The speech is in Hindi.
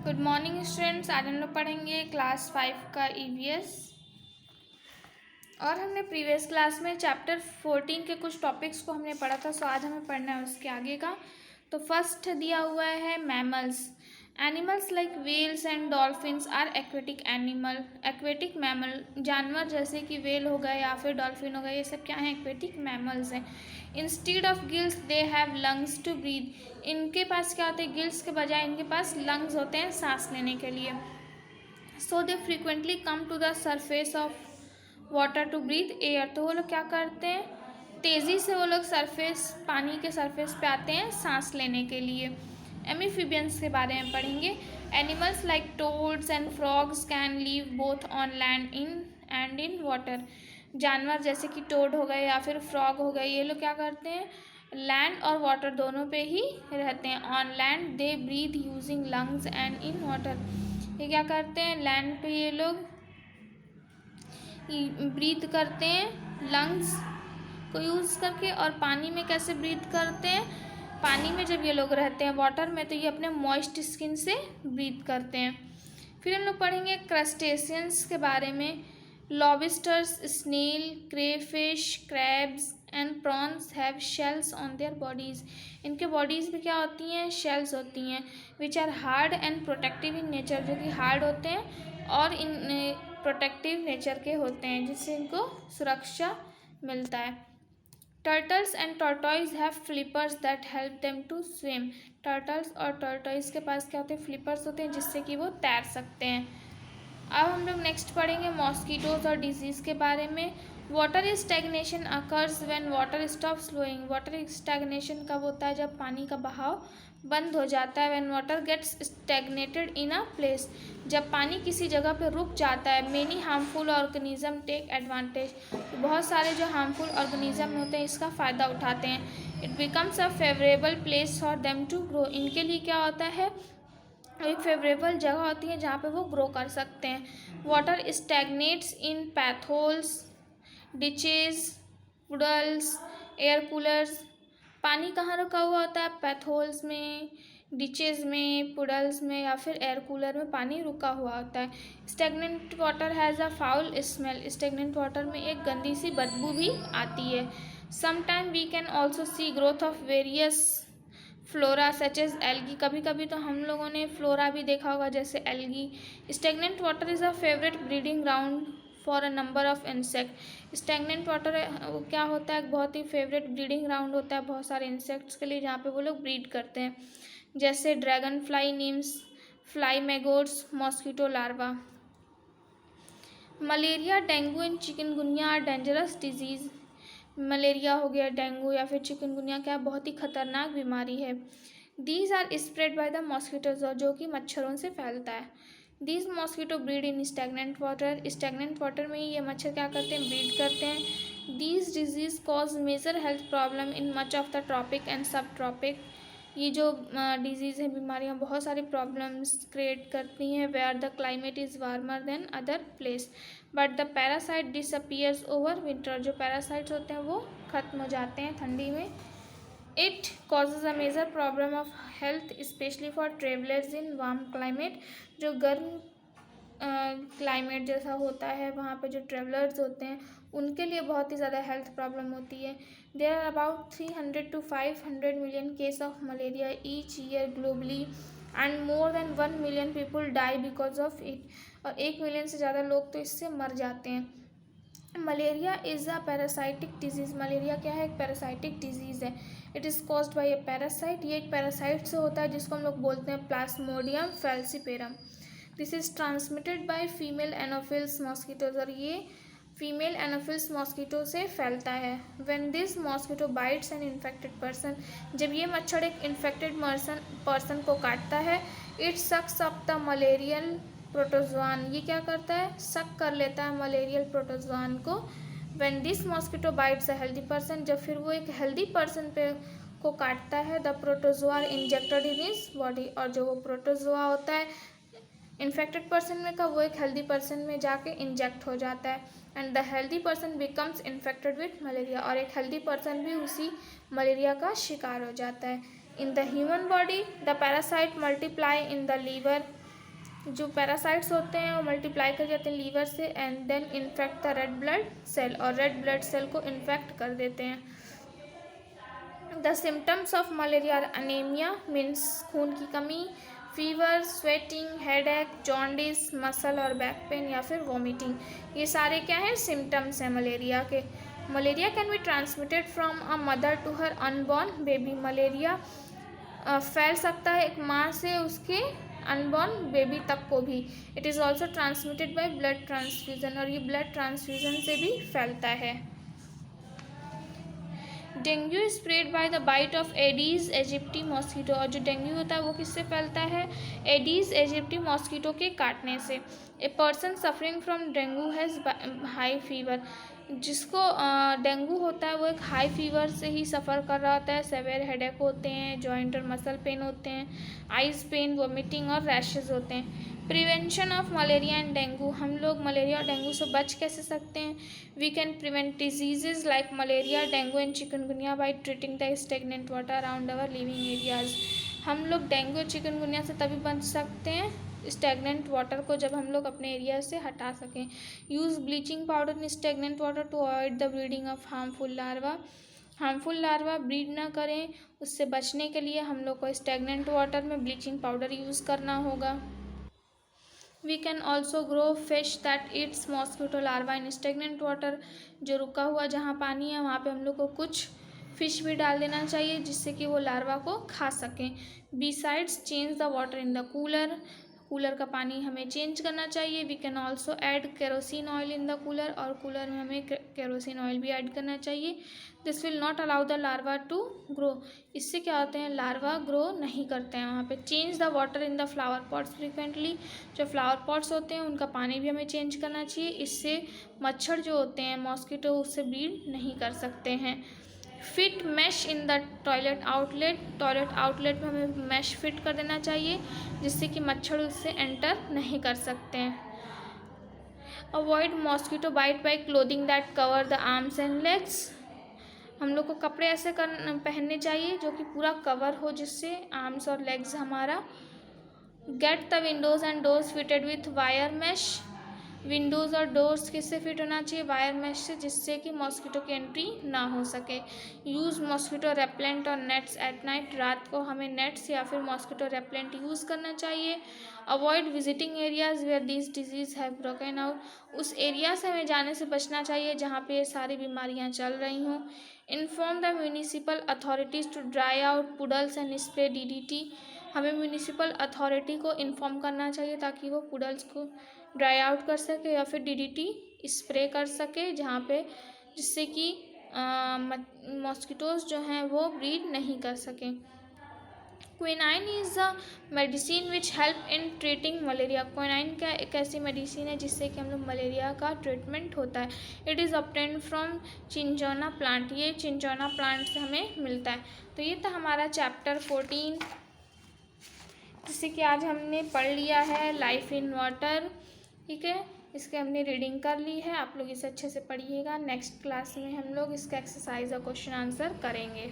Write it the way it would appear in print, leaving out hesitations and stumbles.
Good morning students. आज हम लोग पढ़ेंगे क्लास 5 का ईवीएस। और हमने प्रीवियस क्लास में चैप्टर 14 के कुछ टॉपिक्स को हमने पढ़ा था, सो आज हमें पढ़ना है उसके आगे का। तो फर्स्ट दिया हुआ है mammals. Animals like whales and dolphins are aquatic animal. Aquatic mammal जानवर जैसे कि व्हेल हो गए या फिर डॉल्फिन हो गए, ये सब क्या हैं? एक्वेटिक मैमल्स हैं। Instead of gills they have lungs to breathe. इनके पास क्या होते हैं? गिल्स के बजाय इनके पास लंग्स होते हैं सांस लेने के लिए। So they frequently come to the surface of water to breathe air. तो वो लोग क्या करते हैं? तेज़ी से वो लोग पानी के सरफेस पे आते हैं सांस लेने के लिए। एम्फीबियंस के बारे में पढ़ेंगे। Animals like toads and frogs can leave both on land and in water. जानवर जैसे कि टोड हो गए या फिर फ्रॉग हो गए, ये लोग क्या करते हैं? लैंड और वाटर दोनों पे ही रहते हैं। On land they breathe using lungs and in water. ये क्या करते हैं? लैंड पे ये लोग ब्रीथ करते हैं लंग्स को यूज़ करके, और पानी में कैसे ब्रीथ करते हैं? पानी में जब ये लोग रहते हैं वाटर में, तो ये अपने मॉइस्ट स्किन से ब्रीथ करते हैं। फिर हम लोग पढ़ेंगे क्रस्टेशियंस के बारे में। Lobsters, snail, crayfish, crabs and prawns have shells on their bodies. इनके बॉडीज़ में क्या होती हैं? शेल्स होती हैं। Which are hard and protective in nature, जो कि हार्ड होते हैं और इन प्रोटेक्टिव नेचर के होते हैं, जिससे इनको सुरक्षा मिलता है। Turtles and tortoise have flippers that help them to swim. Turtles और टॉर्टॉइज के पास क्या होते हैं? फ्लिपर्स होते हैं, जिससे कि वो तैर सकते हैं। अब हम लोग नेक्स्ट पढ़ेंगे मॉस्किटोज और डिजीज़ के बारे में। Water stagnation occurs when water stops flowing. Water stagnation कब होता है? जब पानी का बहाव बंद हो जाता है। When water gets stagnated in a place, जब पानी किसी जगह पर रुक जाता है। Many harmful organism take advantage. बहुत सारे जो हार्मफुल ऑर्गेनिज्म होते हैं इसका फ़ायदा उठाते हैं। It becomes a favourable place for them to grow. इनके लिए क्या होता है? एक फेवरेबल जगह होती है जहाँ पे वो ग्रो कर सकते हैं। वाटर स्टैग्नेट्स इन पैथोल्स, डिचेज, पुडल्स, एयर कूलर्स। पानी कहाँ रुका हुआ होता है? पैथोल्स में, डिचेज में, पुडल्स में या फिर एयर कूलर में पानी रुका हुआ होता है। Stagnant water has a foul smell. Stagnant water में एक गंदी सी बदबू भी आती है। Sometime we can also see growth of various flora such as algae. कभी कभी तो हम लोगों ने फ्लोरा भी देखा होगा, जैसे algae. Stagnant water is a favourite breeding ground for a number of insect. Stagnant water क्या होता है? बहुत ही फेवरेट ब्रीडिंग ग्राउंड होता है बहुत सारे इंसेक्ट्स के लिए, जहाँ पे वो लोग ब्रीड करते हैं, जैसे dragonfly, nymphs, fly maggots, mosquito larva. Malaria, dengue and chikungunya are dangerous disease. Malaria हो गया, डेंगू या फिर चिकनगुनिया क्या बहुत ही खतरनाक बीमारी है। These are spread by the mosquitoes, जो कि मच्छरों से फैलता है। These mosquito breed in stagnant water. Stagnant water में ही ये मच्छर क्या करते हैं? ब्रीड करते हैं। These disease cause major health problem in much of the tropic and sub tropic. ये जो डिजीज़ हैं, बीमारियाँ बहुत सारी प्रॉब्लम्स क्रिएट करती हैं where the climate is warmer than other place, but the parasite disappears over winter. जो पैरासाइट्स होते हैं वो ख़त्म हो जाते हैं ठंडी में। It causes a major problem of health specially for travellers in warm climate. जो गर्म क्लाइमेट जैसा होता है वहाँ पे जो ट्रेवलर्स होते हैं उनके लिए बहुत ही ज़्यादा हेल्थ प्रॉब्लम होती है। There are about 300 to 500 million case of malaria each year globally and more than 1 million people die because of it. और 1 मिलियन से ज़्यादा लोग तो इससे मर जाते हैं। Malaria is a parasitic disease. Malaria क्या है? एक पैरासाइटिक डिजीज़ है। It is caused by a parasite. ये एक पैरासाइट से होता है जिसको हम लोग बोलते हैं plasmodium falciparum. This is transmitted by female anopheles mosquitoes, और ये फीमेल एनोफिल्स मॉस्किटो से फैलता है। When this mosquito bites an infected person, जब ये मच्छर एक इन्फेक्टेड पर्सन को काटता है, it sucks up the malarial protozoan. ये क्या करता है? सक कर लेता है मलेरियल प्रोटोजोआन को। When this mosquito bites a healthy person, जब फिर वो एक हेल्दी पर्सन पे को काटता है, the protozoa are injected in his body, और जो वो प्रोटोजोआ होता है इन्फेक्टेड पर्सन में का वो एक हेल्दी पर्सन में जाके इंजेक्ट हो जाता है, and the healthy person becomes infected with malaria, और एक हेल्दी पर्सन भी उसी मलेरिया का शिकार हो जाता है। In the human body the parasite multiply in the liver जो पैरासाइट्स होते हैं वो मल्टीप्लाई कर जाते हैं लीवर से and then infect the red blood cell, और रेड ब्लड सेल को इन्फेक्ट कर देते हैं। The symptoms of malaria are anaemia means खून की कमी, fever, sweating, headache, jaundice, muscle और बैक पेन या फिर वॉमिटिंग, ये सारे क्या हैं सिम्टम्स हैं मलेरिया के। Malaria can be transmitted from a mother to her unborn baby, malaria फैल सकता है एक माँ से उसके अनबॉर्न बेबी तक को भी। It is also transmitted by blood transfusion, और ये ब्लड ट्रांसफ्यूज़न से भी फैलता है। Dengue spread by the bite of aedes aegypti mosquito, और जो डेंगू होता है वो किससे फैलता है, एडीज एजिप्टी मॉस्किटो के काटने से। A person suffering from dengue has high fever, जिसको डेंगू होता है वो एक हाई फीवर से ही सफ़र कर रहा होता है, सेवेयर हेडेक होते हैं, जॉइंट और मसल पेन होते हैं, आइज पेन, वोमिटिंग और रैशेज होते हैं। Prevention of malaria and dengue, हम लोग मलेरिया और डेंगू से बच कैसे सकते हैं। We can prevent diseases like malaria, dengue and chikungunya by treating the stagnant water around our living areas. हम लोग डेंगू और चिकनगुनिया से तभी बच सकते हैं स्टेगनेंट वाटर को जब हम लोग अपने एरिया से हटा सकें। Use bleaching powder in stagnant water to avoid the breeding of harmful larva breed ना करें, उससे बचने के लिए हम लोग को स्टेगनेंट वाटर में ब्लीचिंग पाउडर यूज़ करना होगा। We can also grow fish that eats mosquito larva in stagnant water, जो रुका हुआ जहाँ पानी है वहाँ पे हम लोग को कुछ फिश भी डाल देना चाहिए जिससे कि वो लार्वा को खा सकें। Besides change the water in the cooler का पानी हमें चेंज करना चाहिए। We can also add kerosene oil in the cooler, और कूलर में हमें केरोसिन ऑयल भी ऐड करना चाहिए। This will not allow the larva to grow, इससे क्या होते हैं लार्वा ग्रो नहीं करते हैं वहाँ पे। Change the water in the flower pots frequently, जो फ्लावर पॉट्स होते हैं उनका पानी भी हमें चेंज करना चाहिए, इससे मच्छर जो होते हैं मॉस्किटो उससे ब्रीड नहीं कर सकते हैं। Fit mesh in the toilet outlet में हमें मैश फिट कर देना चाहिए जिससे कि मच्छर उससे एंटर नहीं कर सकते हैं। Avoid mosquito bite by clothing that cover the arms and legs, हम लोग को कपड़े ऐसे पहनने चाहिए जो कि पूरा कवर हो जिससे आर्म्स और लेग्स हमारा। Get the Windows and doors fitted with wire mesh, Windows और डोर्स किससे फिट होना चाहिए वायर मैश से, जिससे कि मॉस्किटो की एंट्री ना हो सके। यूज़ मॉस्किटो रेपेलेंट और नेट्स एट नाइट, रात को हमें नेट्स या फिर मॉस्किटो रेपेलेंट यूज़ करना चाहिए। Avoid visiting areas where this disease have broken out, उस एरिया से हमें जाने से बचना चाहिए जहाँ पे ये सारी बीमारियाँ चल रही हों। Inform the municipal authorities to dry out puddles and spray DDT, हमें म्यूनिसिपल अथॉरिटी को इन्फॉर्म करना चाहिए ताकि वो पुडल्स को ड्राई आउट कर सके या फिर DDT स्प्रे कर सके जहाँ पे, जिससे कि मॉस्किटोज़ जो हैं वो ब्रीड नहीं कर सकें। Quinine is a medicine which help in treating malaria, quinine क्या एक ऐसी मेडिसिन है जिससे कि हम लोग मलेरिया का ट्रीटमेंट होता है। It is obtained from cinchona plant, ये चिंचोना प्लांट से हमें मिलता है। तो ये था हमारा चैप्टर 14 जिससे कि आज हमने पढ़ लिया है लाइफ इन वाटर, ठीक है। इसके हमने रीडिंग कर ली है, आप लोग इसे अच्छे से पढ़िएगा। नेक्स्ट क्लास में हम लोग इसका एक्सरसाइज और क्वेश्चन आंसर करेंगे।